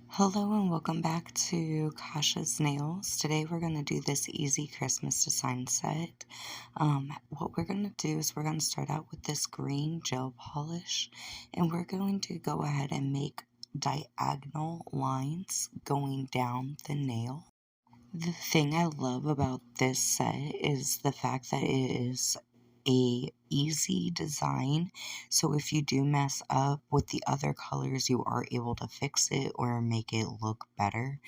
Hello and welcome back to Kasha's Nails. Today we're going to do this easy Christmas design set. What we're going to do is we're going to start out with this green gel polish, and we're going to go ahead and make diagonal lines going down the nail. The thing I love about this set is the fact that it is a easy design, so if you do mess up with the other colors, you are able to fix it or make it look better.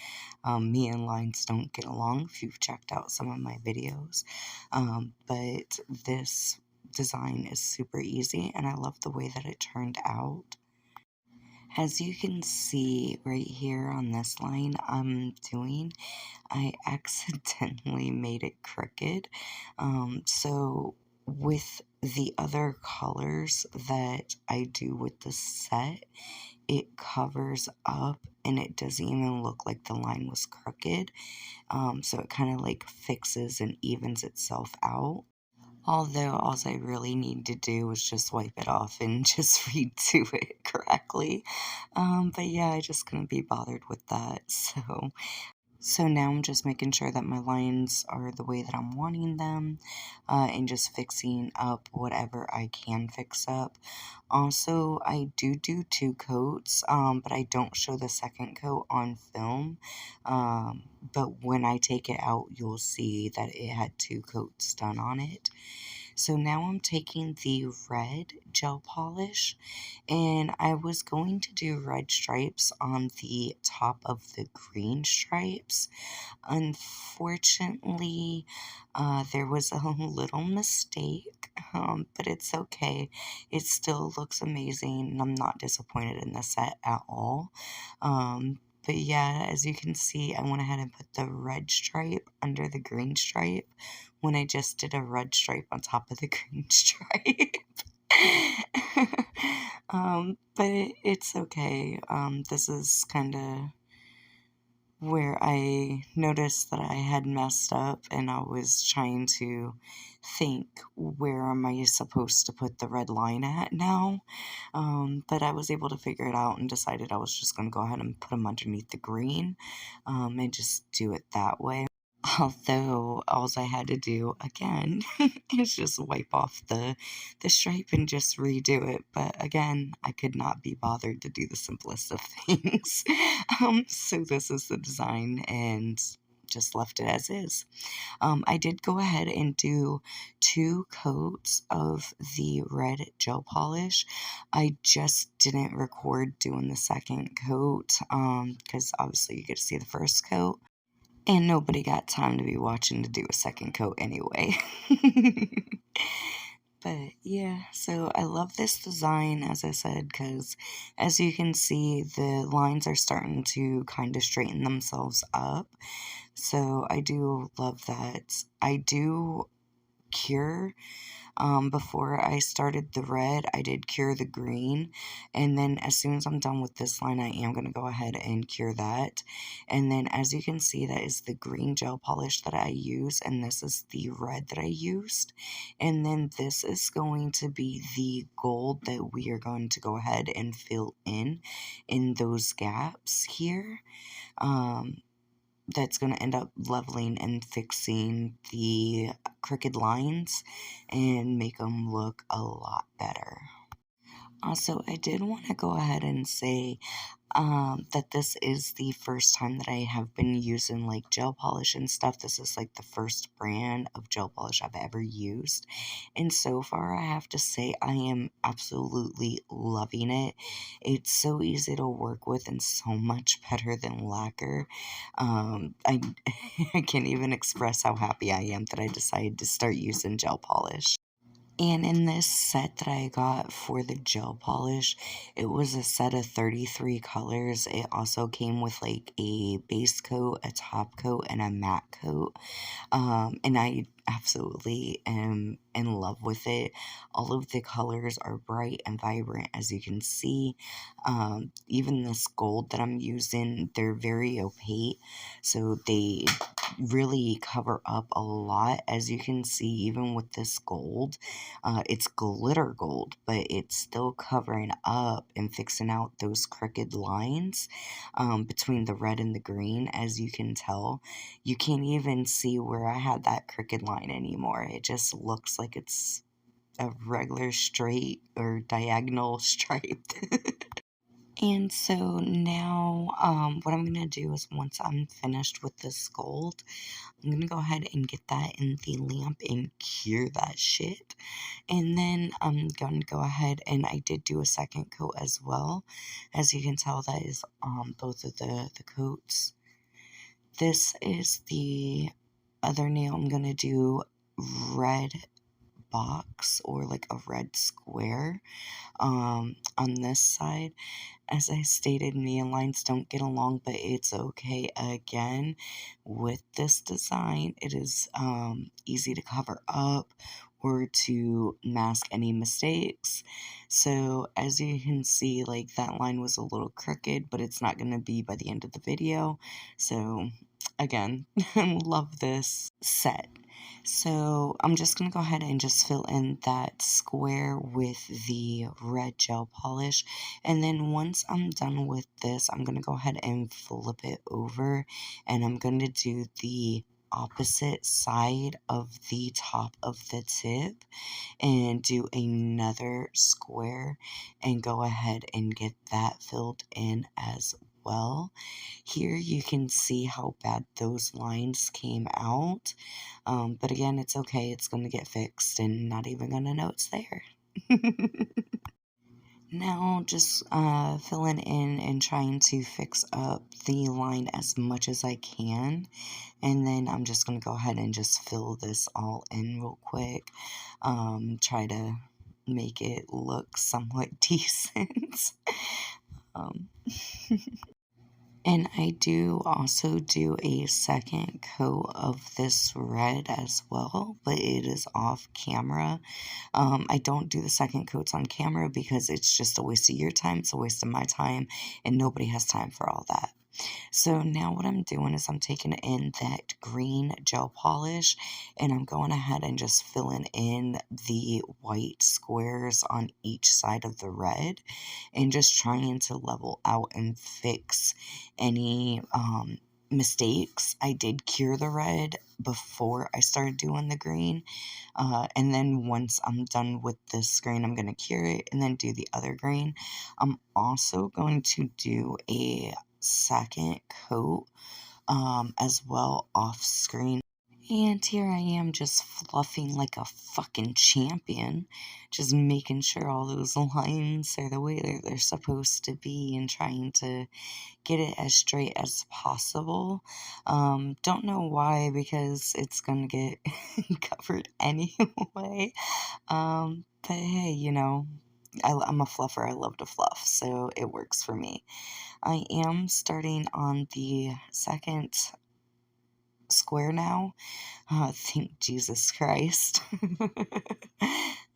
Me and lines don't get along if you've checked out some of my videos, but this design is super easy and I love the way that it turned out. As you can see right here on this line I accidentally made it crooked. So with the other colors that I do with the set, it covers up and it doesn't even look like the line was crooked. So it kind of like fixes and evens itself out. Although all I really need to do was just wipe it off and just redo it correctly. But yeah, I just couldn't be bothered with that. So now I'm just making sure that my lines are the way that I'm wanting them, and just fixing up whatever I can fix up. Also, I do 2 coats, but I don't show the second coat on film. But when I take it out, you'll see that it had 2 coats done on it. So now I'm taking the red gel polish, and I was going to do red stripes on the top of the green stripes. Unfortunately, there was a little mistake, but it's okay. It still looks amazing, and I'm not disappointed in the set at all. But yeah, as you can see, I went ahead and put the red stripe under the green stripe when I just did a red stripe on top of the green stripe. But it's okay. This is kind of where I noticed that I had messed up and I was trying to think, where am I supposed to put the red line at now? But I was able to figure it out and decided I was just going to go ahead and put them underneath the green, and just do it that way. Although all I had to do again is just wipe off the stripe and just redo it. But again, I could not be bothered to do the simplest of things. So this is the design and just left it as is. I did go ahead and do 2 coats of the red gel polish. I just didn't record doing the second coat, because obviously you get to see the first coat. And nobody got time to be watching to do a second coat anyway. But yeah, so I love this design, as I said, because as you can see, the lines are starting to kind of straighten themselves up. So I do love that. I do cure. Before I started the red, I did cure the green, and then as soon as I'm done with this line, I am going to go ahead and cure that. And then as you can see, that is the green gel polish that I use, and this is the red that I used. And then this is going to be the gold that we are going to go ahead and fill in those gaps here. That's going to end up leveling and fixing the crooked lines and make them look a lot better. Also, I did want to go ahead and say that this is the first time that I have been using like gel polish and stuff. This is like the first brand of gel polish I've ever used. And so far, I have to say I am absolutely loving it. It's so easy to work with and so much better than lacquer. I, I can't even express how happy I am that I decided to start using gel polish. And in this set that I got for the gel polish, it was a set of 33 colors. It also came with like a base coat, a top coat, and a matte coat. And I absolutely am in love with it. All of the colors are bright and vibrant, as you can see. Even this gold that I'm using, they're very opaque, so they really cover up a lot, as you can see. Even with this gold, it's glitter gold, but it's still covering up and fixing out those crooked lines between the red and the green. As you can tell, you can't even see where I had that crooked line anymore. It just looks like it's a regular straight or diagonal stripe. And so now, what I'm going to do is, once I'm finished with this gold, I'm going to go ahead and get that in the lamp and cure that shit. And then I'm going to go ahead, and I did do a second coat as well. As you can tell, that is both of the coats. This is the other nail. I'm going to do red box, or like a red square on this side. As I stated, me and lines don't get along, but it's okay. Again, with this design, it is easy to cover up or to mask any mistakes. So as you can see, like, that line was a little crooked, but it's not going to be by the end of the video. So again, love this set. So I'm just going to go ahead and just fill in that square with the red gel polish. And then once I'm done with this, I'm going to go ahead and flip it over, and I'm going to do the opposite side of the top of the tip and do another square and go ahead and get that filled in as well. Here you can see how bad those lines came out, but again, it's okay. It's going to get fixed and not even going to know it's there. Now, just filling in and trying to fix up the line as much as I can. And then I'm just going to go ahead and just fill this all in real quick. Try to make it look somewhat decent. um, and I do also do a second coat of this red as well, but it is off camera. I don't do the second coats on camera because it's just a waste of your time, it's a waste of my time, and nobody has time for all that. So now what I'm doing is I'm taking in that green gel polish, and I'm going ahead and just filling in the white squares on each side of the red, and just trying to level out and fix any mistakes. I did cure the red before I started doing the green. And then once I'm done with this green, I'm going to cure it and then do the other green. I'm also going to do a second coat as well off screen. And here I am just fluffing like a fucking champion, just making sure all those lines are the way they're supposed to be and trying to get it as straight as possible. Don't know why, because it's gonna get covered anyway. But hey, you know, I'm a fluffer. I love to fluff, so it works for me. I am starting on the second square now. Thank Jesus Christ.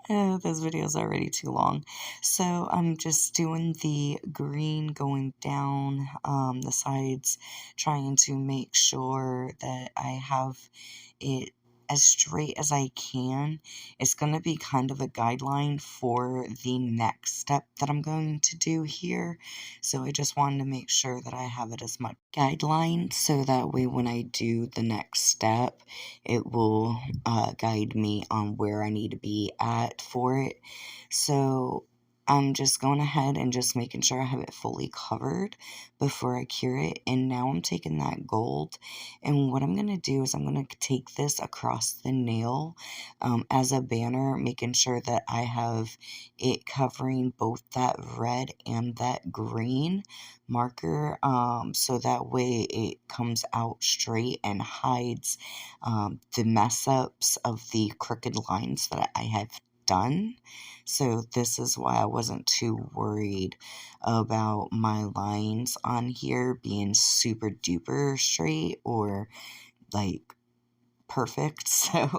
This video is already too long. So I'm just doing the green going down the sides, trying to make sure that I have it as straight as I can. It's going to be kind of a guideline for the next step that I'm going to do here. So I just wanted to make sure that I have it as much guideline, so that way when I do the next step, it will guide me on where I need to be at for it. So I'm just going ahead and just making sure I have it fully covered before I cure it. And now I'm taking that gold, and what I'm going to do is I'm going to take this across the nail as a banner, making sure that I have it covering both that red and that green marker, so that way it comes out straight and hides the mess ups of the crooked lines that I have done. So this is why I wasn't too worried about my lines on here being super duper straight or like perfect, so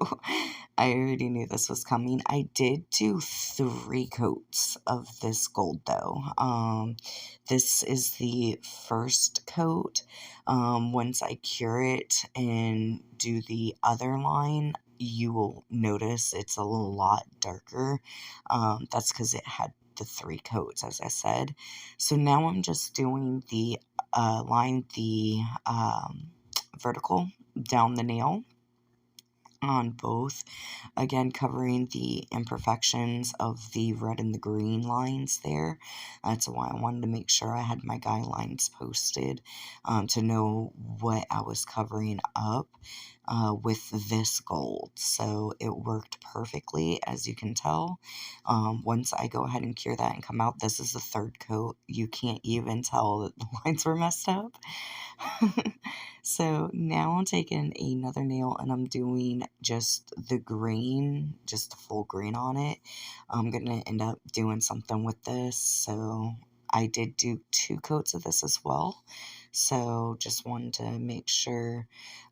I already knew this was coming. I did do 3 coats of this gold though. This is the first coat. Once I cure it and do the other line, you will notice it's a lot darker. That's because it had the 3 coats, as I said. So now I'm just doing the line the vertical down the nail on both, again covering the imperfections of the red and the green lines there. That's why I wanted to make sure I had my guidelines posted to know what I was covering up with this gold. So it worked perfectly, as you can tell. Once I go ahead and cure that and come out, this is the 3rd coat. You can't even tell that the lines were messed up. So now I'm taking another nail and I'm doing just the green, just the full green on it. I'm going to end up doing something with this. So I did do 2 coats of this as well. So just wanted to make sure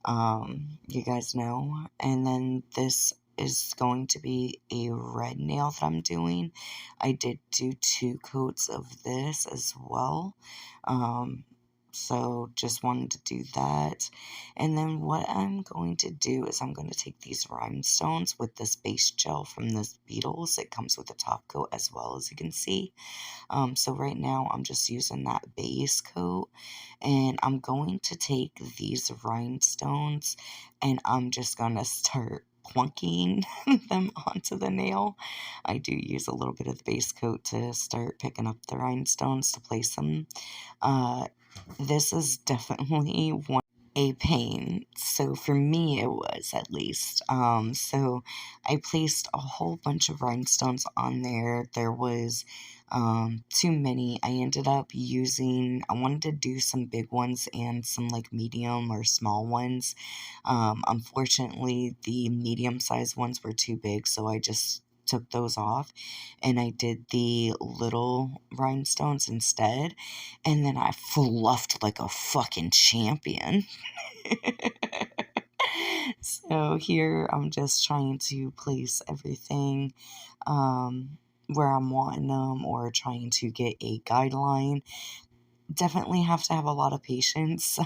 you guys know. And then this is going to be a red nail that I'm doing. I did do 2 coats of this as well. So just wanted to do that. And then what I'm going to do is I'm going to take these rhinestones with this base gel from the Beetles. It comes with a top coat as well, as you can see. So right now I'm just using that base coat, and I'm going to take these rhinestones and I'm just going to start plunking them onto the nail. I do use a little bit of the base coat to start picking up the rhinestones to place them. This is definitely a pain. So for me, it was at least. So I placed a whole bunch of rhinestones on there. There was too many. I ended up using, I wanted to do some big ones and some like medium or small ones. Unfortunately, the medium sized ones were too big, so I just took those off and I did the little rhinestones instead, and then I fluffed like a fucking champion. So here I'm just trying to place everything where I'm wanting them, or trying to get a guideline. Definitely have to have a lot of patience,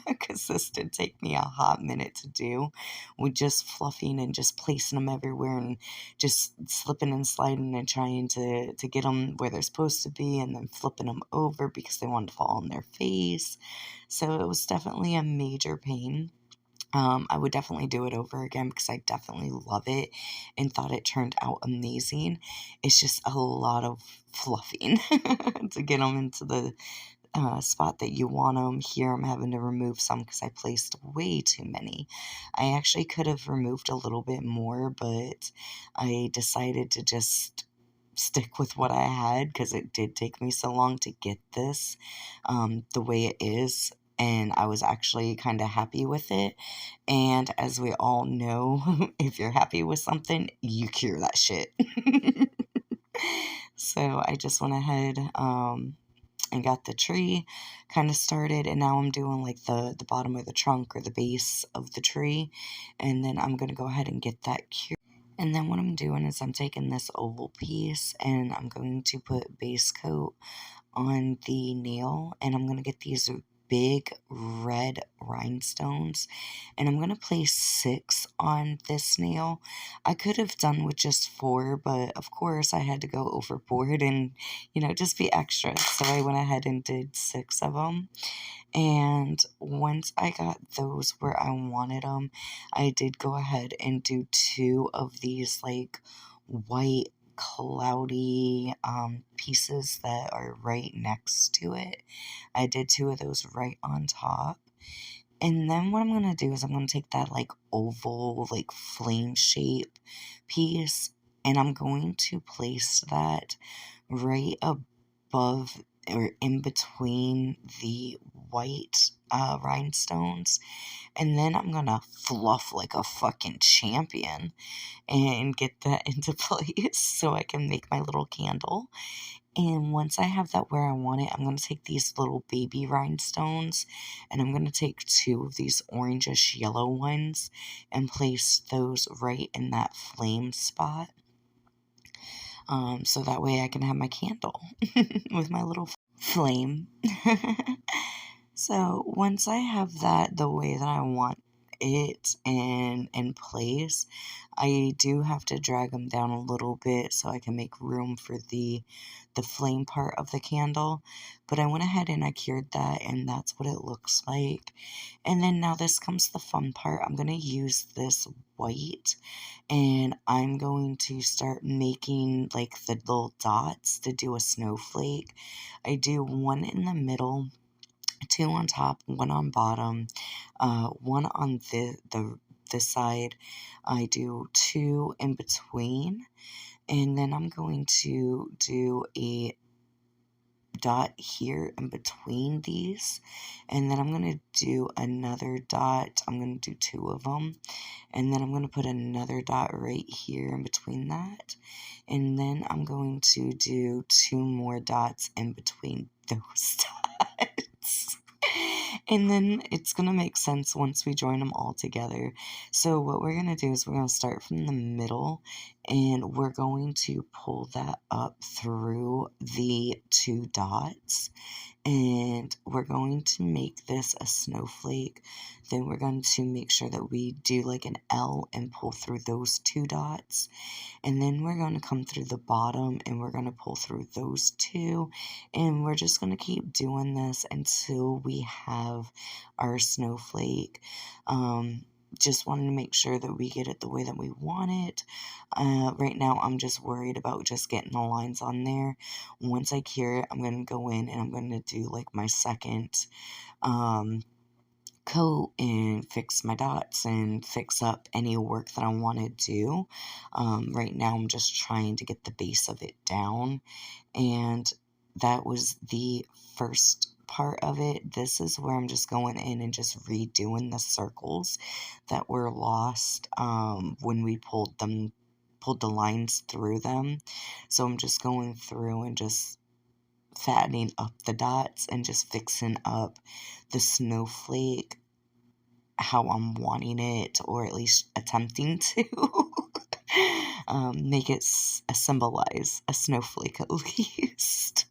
because this did take me a hot minute to do, with just fluffing and just placing them everywhere and just slipping and sliding and trying to get them where they're supposed to be, and then flipping them over because they wanted to fall on their face. So it was definitely a major pain. I would definitely do it over again because I definitely love it and thought it turned out amazing. It's just a lot of fluffing to get them into the spot that you want them. Here I'm having to remove some because I placed way too many. I actually could have removed a little bit more, but I decided to just stick with what I had because it did take me so long to get this the way it is. And I was actually kind of happy with it. And as we all know, if you're happy with something, you cure that shit. So I just went ahead and got the tree kind of started, and now I'm doing like the bottom of the trunk or the base of the tree, and then I'm going to go ahead and get that cured. And then what I'm doing is I'm taking this oval piece and I'm going to put base coat on the nail, and I'm going to get these big red rhinestones, and I'm going to place 6 on this nail. I could have done with just 4, but of course I had to go overboard and, just be extra. So I went ahead and did 6 of them. And once I got those where I wanted them, I did go ahead and do 2 of these like white cloudy pieces that are right next to it. I did 2 of those right on top. And then what I'm going to do is I'm going to take that like oval, like flame shape piece, and I'm going to place that right above or in between the white rhinestones. And then I'm going to fluff like a fucking champion and get that into place so I can make my little candle. And once I have that where I want it, I'm going to take these little baby rhinestones and I'm going to take 2 of these orangish yellow ones and place those right in that flame spot. So that way I can have my candle with my little flame. So once I have that the way that I want it in place, I do have to drag them down a little bit so I can make room for the flame part of the candle. But I went ahead and I cured that, and that's what it looks like. And then now this comes the fun part. I'm going to use this white and I'm going to start making like the little dots to do a snowflake. I do 1 in the middle, 2 on top, 1 on bottom, 1 on this side. I do 2 in between, and then I'm going to do a dot here in between these, and then I'm going to do another dot. I'm going to do 2 of them, and then I'm going to put another dot right here in between that, and then I'm going to do 2 more dots in between those dots. And then it's going to make sense once we join them all together. So what we're going to do is we're going to start from the middle and we're going to pull that up through the 2 dots. And we're going to make this a snowflake. Then we're going to make sure that we do like an L and pull through those 2 dots. And then we're going to come through the bottom and we're going to pull through those 2. And we're just going to keep doing this until we have our snowflake. Just wanting to make sure that we get it the way that we want it. Right now, I'm just worried about just getting the lines on there. Once I cure it, I'm going to go in and I'm going to do like my second coat and fix my dots and fix up any work that I want to do. Right now, I'm just trying to get the base of it down, and that was the first part of it. This is where I'm just going in and just redoing the circles that were lost when we pulled the lines through them. So I'm just going through and just fattening up the dots and just fixing up the snowflake how I'm wanting it, or at least attempting to make it symbolize a snowflake at least.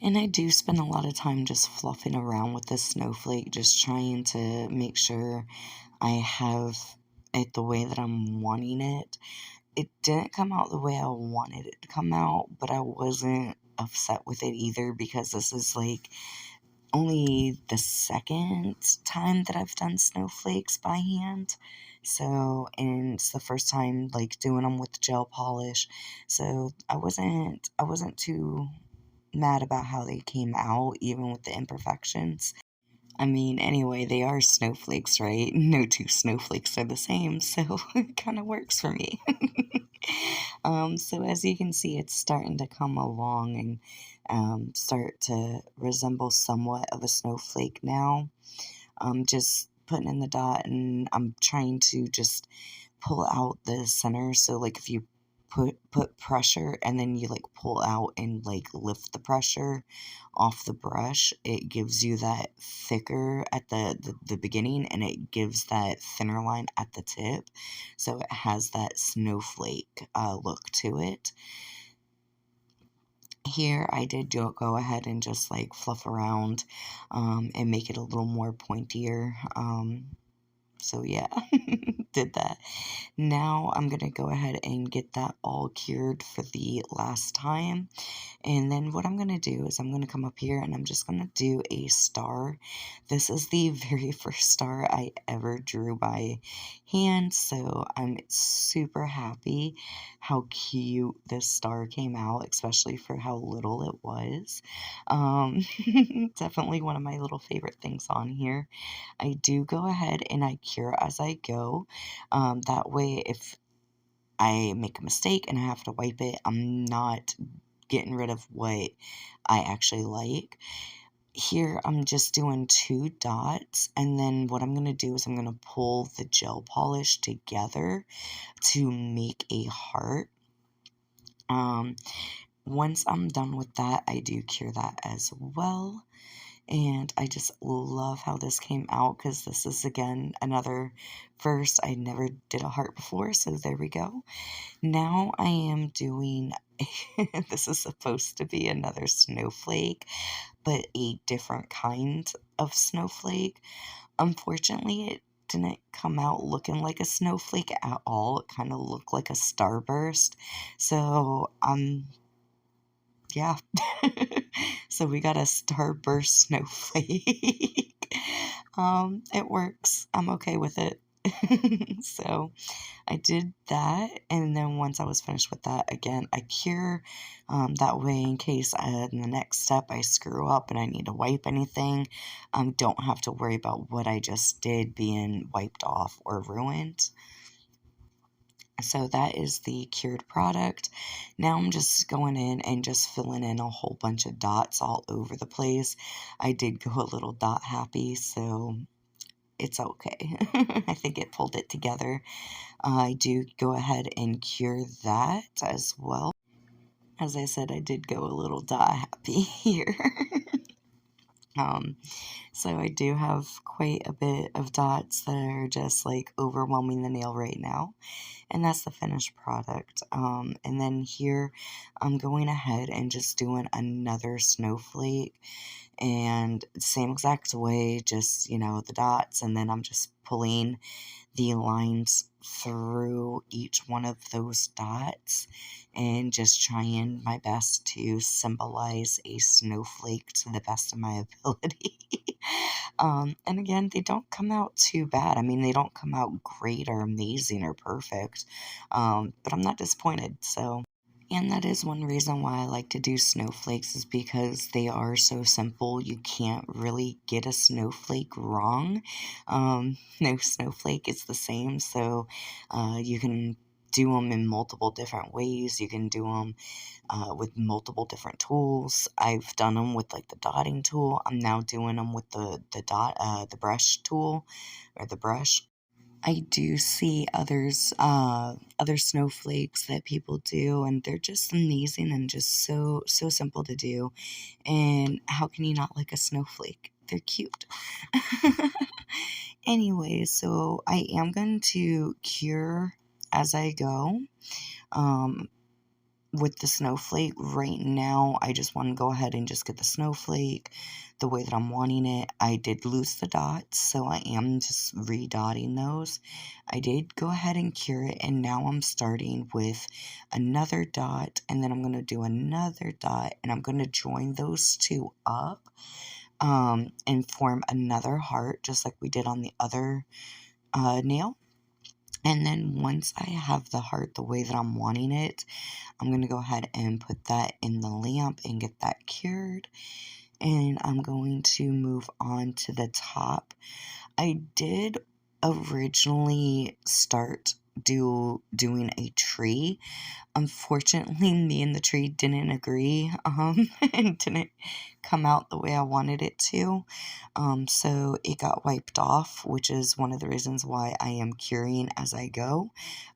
And I do spend a lot of time just fluffing around with this snowflake, just trying to make sure I have it the way that I'm wanting it. It didn't come out the way I wanted it to come out, but I wasn't upset with it either because this is like only the second time that I've done snowflakes by hand. So, and it's the first time like doing them with gel polish. So I wasn't too mad about how they came out, even with the imperfections. I mean, anyway, they are snowflakes, right? No 2 snowflakes are the same, so it kind of works for me. So as you can see, it's starting to come along and start to resemble somewhat of a snowflake now. Just putting in the dot, and I'm trying to just pull out the center. So like if you put pressure and then you like pull out and like lift the pressure off the brush, it gives you that thicker at the beginning and it gives that thinner line at the tip. So it has that snowflake look to it. Here I did go ahead and just like fluff around and make it a little more pointier. So yeah, did that. Now I'm going to go ahead and get that all cured for the last time. And then what I'm going to do is I'm going to come up here and I'm just going to do a star. This is the very first star I ever drew by hand, so I'm super happy how cute this star came out, especially for how little it was. Definitely one of my little favorite things on here. I do go ahead and I cure as I go. That way, if I make a mistake and I have to wipe it, I'm not getting rid of what I actually like. Here, I'm just doing 2 dots, and then what I'm going to do is I'm going to pull the gel polish together to make a heart. once I'm done with that, I do cure that as well. And I just love how this came out because this is, again, another first. I never did a heart before, so there we go. Now I am doing, this is supposed to be another snowflake, but a different kind of snowflake. Unfortunately, it didn't come out looking like a snowflake at all. It kind of looked like a starburst. So, yeah. So we got a starburst snowflake. It works. I'm okay with it. So I did that, and then once I was finished with that, again, I cure. That way, in case in the next step I screw up and I need to wipe anything, don't have to worry about what I just did being wiped off or ruined. So that is the cured product. Now I'm just going in and just filling in a whole bunch of dots all over the place. I did go a little dot happy, so it's okay. I think it pulled it together. I do go ahead and cure that as well. As I said, I did go a little dot happy here. So I do have quite a bit of dots that are just like overwhelming the nail right now. And that's the finished product. And then here I'm going ahead and just doing another snowflake, and same exact way, just, the dots, and then I'm just pulling the lines through each one of those dots and just trying my best to symbolize a snowflake to the best of my ability. And again, they don't come out too bad. I mean, they don't come out great or amazing or perfect, but I'm not disappointed. So, and that is one reason why I like to do snowflakes, is because they are so simple. You can't really get a snowflake wrong. No snowflake is the same, so you can do them in multiple different ways. You can do them with multiple different tools. I've done them with like the dotting tool. I'm now doing them with the brush tool, or the brush. I do see other snowflakes that people do, and they're just amazing and just so simple to do. And how can you not like a snowflake? They're cute. Anyway, so I am going to cure as I go. With the snowflake right now, I just want to go ahead and just get the snowflake the way that I'm wanting it. I did lose the dots, so I am just redotting those. I did go ahead and cure it, and now I'm starting with another dot, and then I'm going to do another dot, and I'm going to join those two up, and form another heart, just like we did on the other nail. And then once I have the heart the way that I'm wanting it, I'm going to go ahead and put that in the lamp and get that cured. And I'm going to move on to the top. I did originally start doing a tree. Unfortunately, me and the tree didn't agree, and didn't come out the way I wanted it to. So it got wiped off, which is one of the reasons why I am curing as I go.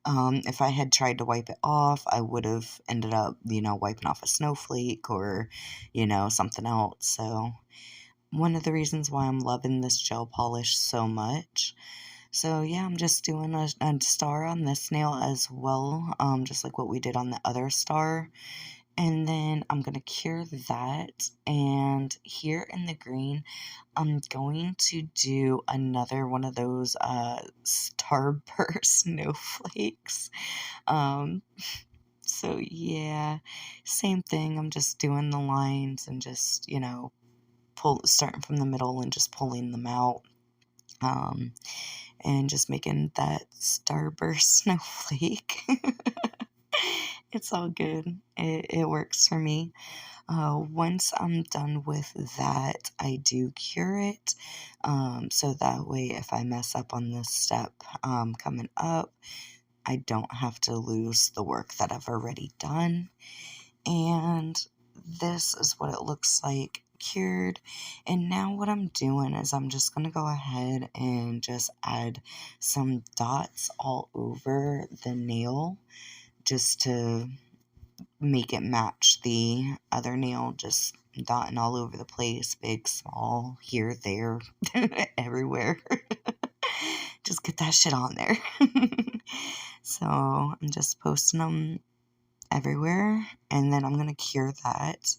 If I had tried to wipe it off, I would have ended up, wiping off a snowflake or, something else. So one of the reasons why I'm loving this gel polish so much. So yeah, I'm just doing a star on this nail as well, just like what we did on the other star. And then I'm going to cure that. And here in the green, I'm going to do another one of those starburst snowflakes. Um, so yeah, same thing. I'm just doing the lines and just, starting from the middle and just pulling them out. And just making that starburst snowflake. It's all good. It works for me. Once I'm done with that, I do cure it. So that way, if I mess up on this step coming up, I don't have to lose the work that I've already done. And this is what it looks like cured. And now what I'm doing is I'm just going to go ahead and just add some dots all over the nail, just to make it match the other nail, just dotting all over the place, big, small, here, there, everywhere. Just get that shit on there. So I'm just posting them everywhere, and then I'm going to cure that.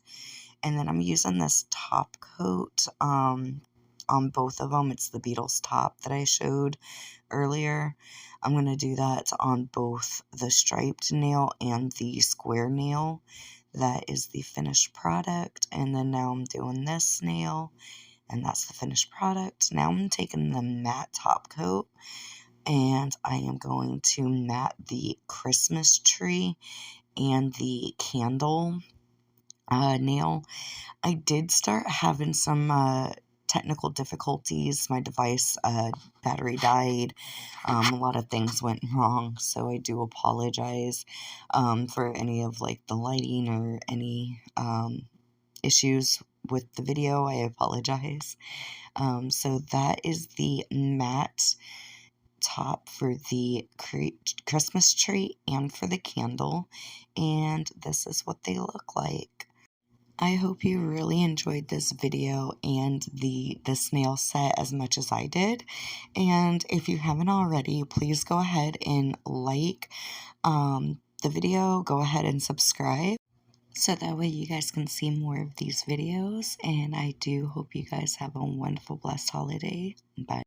And then I'm using this top coat on both of them. It's the Beatles top that I showed earlier. I'm going to do that on both the striped nail and the square nail. That is the finished product. And then now I'm doing this nail, and that's the finished product. Now I'm taking the matte top coat, and I am going to matte the Christmas tree and the candle nail. I did start having some technical difficulties. My device battery died. A lot of things went wrong, so I do apologize for any of like the lighting or any issues with the video. I apologize. So that is the matte top for the Christmas tree and for the candle, and this is what they look like. I hope you really enjoyed this video and the snail set as much as I did. And if you haven't already, please go ahead and like the video. Go ahead and subscribe, so that way you guys can see more of these videos. And I do hope you guys have a wonderful, blessed holiday. Bye.